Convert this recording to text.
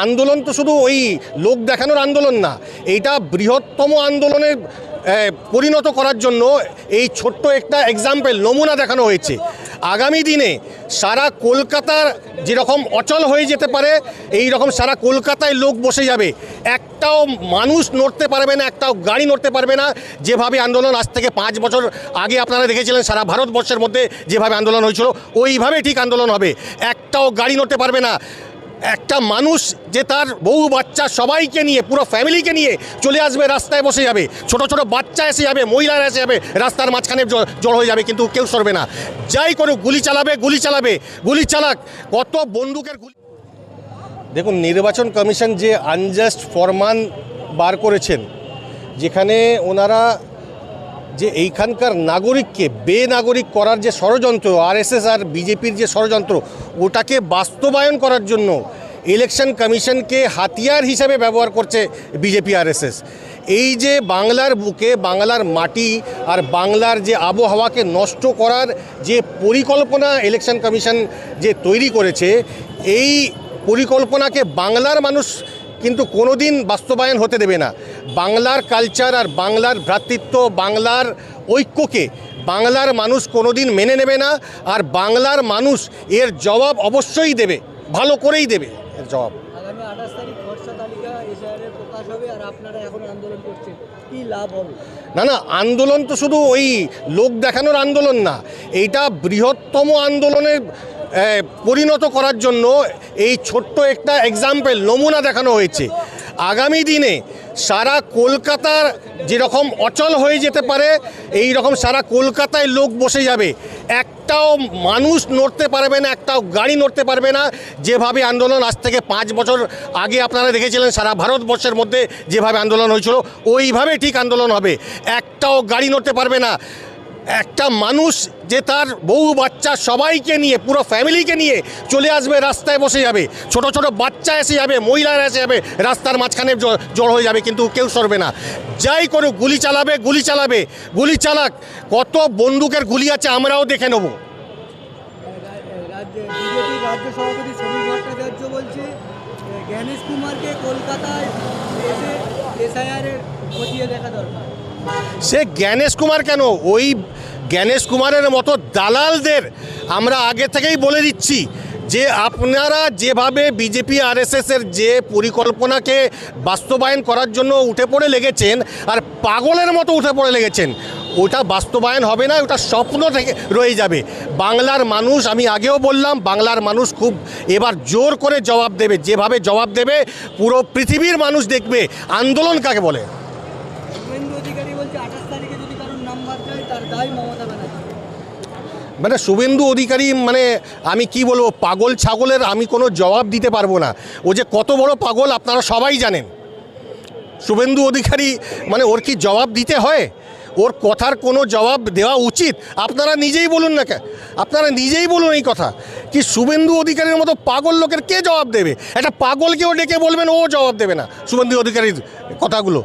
আন্দোলন তো শুধু ওই লোক দেখানোর আন্দোলন না, এইটা বৃহত্তম আন্দোলনের পরিণত করার জন্য এই ছোট্ট একটা এক্সাম্পল নমুনা দেখানো হয়েছে। আগামী দিনে সারা কলকাতার যেরকম অচল হয়ে যেতে পারে, এই রকম সারা কলকাতায় লোক বসে যাবে, একটাও মানুষ নড়তে পারবে না, একটাও গাড়ি নড়তে পারবে না। যেভাবে আন্দোলন আজ থেকে 5 বছর আগে আপনারা দেখেছিলেন সারা ভারতবর্ষের মধ্যে যেভাবে আন্দোলন হয়েছিল, ওইভাবে ঠিক আন্দোলন হবে। একটাও গাড়ি নড়তে পারবে না। একটা মানুষ যে তার বউ বাচ্চা সবাইকে নিয়ে, পুরো ফ্যামিলিকে নিয়ে চলে আসবে, রাস্তায় বসে যাবে, ছোট ছোট বাচ্চা এসে যাবে, মহিলারা এসে যাবে, রাস্তার মাঝখানে জড় হয়ে যাবে, কিন্তু কেউ সরবে না। যাই করুক, গুলি চালাবে, গুলি চালাক, কত বন্দুকের গুলি। দেখুন, নির্বাচন কমিশন যে আনজাস্ট ফরমান বার করেছেন, যেখানে ওনারা যে এইখানকার নাগরিককে বেনাগরিক করার যে ষড়যন্ত্র, আরএসএস আর বিজেপির যে ষড়যন্ত্র, ওটাকে বাস্তবায়ন করার জন্য ইলেকশন কমিশনকে হাতিয়ার হিসেবে ব্যবহার করছে বিজেপি আরএসএস। এই যে বাংলার বুকে বাংলার মাটি আর বাংলার যে আবহাওয়াকে নষ্ট করার যে পরিকল্পনা ইলেকশন কমিশন যে তৈরি করেছে, এই পরিকল্পনাকে বাংলার মানুষ কিন্তু কোনোদিন বাস্তবায়ন হতে দেবে না। বাংলার কালচার আর বাংলার ভ্রাতৃত্ব, বাংলার ঐক্যকে বাংলার মানুষ কোনোদিন মেনে নেবে না। আর বাংলার মানুষ এর জবাব অবশ্যই দেবে, ভালো করেই দেবে এর জবাব। আগামী 28 তারিখ খসড়া তালিকা এসআইআর প্রকাশ হবে, আর আপনারা এখন আন্দোলন করছেন, কি লাভ হবে? না, আন্দোলন তো শুধু ওই লোক দেখানোর আন্দোলন না, এইটা বৃহত্তম আন্দোলনের পরিণত করার জন্য এই ছোট্ট একটা এক্সাম্পল নমুনা দেখানো হয়েছে। আগামী দিনে সারা কলকাতার যেরকম অচল হয়ে যেতে পারে, এই রকম সারা কলকাতায় লোক বসে যাবে, একটাও মানুষ নড়তে পারবে না, একটাও গাড়ি নড়তে পারবে না। যেভাবে আন্দোলন আজ থেকে 5 বছর আগে আপনারা দেখেছিলেন সারা ভারতবর্ষের মধ্যে যেভাবে আন্দোলন হয়েছিল, ওইভাবে ঠিক আন্দোলন হবে। একটাও গাড়ি নড়তে পারবে না। একটা মানুষ যে তার বউ বাচ্চা সবাইকে নিয়ে, পুরো ফ্যামিলিকে নিয়ে চলে আসবে, রাস্তায় বসে যাবে, ছোট ছোট বাচ্চা এসে যাবে, মহিলারা এসে যাবে, রাস্তার মাঝখানে জড় হয়ে যাবে, কিন্তু কেউ সরবে না। যাই করুক, গুলি চালাবে, গুলি চালাক, কত বন্দুকের গুলি আছে আমরাও দেখে নেব। বিজেপি রাজ্য সভাপতি সমীর ভট্টাচার্য বলছে জ্ঞানেশ কুমারকে কলকাতায় এসে এসআইআরের খতিয়ে দেখা দরকার। সে জ্ঞানেশ কুমার কেন, ওই জ্ঞানেশ কুমারের মতো দালালদের আমরা আগে থেকেই বলে দিচ্ছি যে আপনারা যেভাবে বিজেপি আরএসএসের যে পরিকল্পনাকে বাস্তবায়ন করার জন্য উঠে পড়ে লেগেছেন আর পাগলের মতো উঠে পড়ে লেগেছেন, ওটা বাস্তবায়ন হবে না, ওটা স্বপ্ন থেকে রয়ে যাবে। বাংলার মানুষ, আমি আগেও বললাম, বাংলার মানুষ খুব এবার জোর করে জবাব দেবে। যেভাবে জবাব দেবে পুরো পৃথিবীর মানুষ দেখবে আন্দোলন কাকে বলে। মানে শুভেন্দু অধিকারী, মানে আমি কি বলবো, পাগল ছাগলের আমি কোনো জবাব দিতে পারবো না। ও যে কত বড় পাগল আপনারা সবাই জানেন। শুভেন্দু অধিকারী মানে ওর কি জবাব দিতে হয়? ওর কথার কোনো জবাব দেওয়া উচিত? আপনারা নিজেই বলুন না, আপনারা নিজেই বলুন এই কথা, কি শুভেন্দু অধিকারীর মতো পাগল লোকের কে জবাব দেবে? একটা পাগলকেও ডেকে বলবেন, ও জবাব দেবে না শুভেন্দু অধিকারীর কথাগুলো।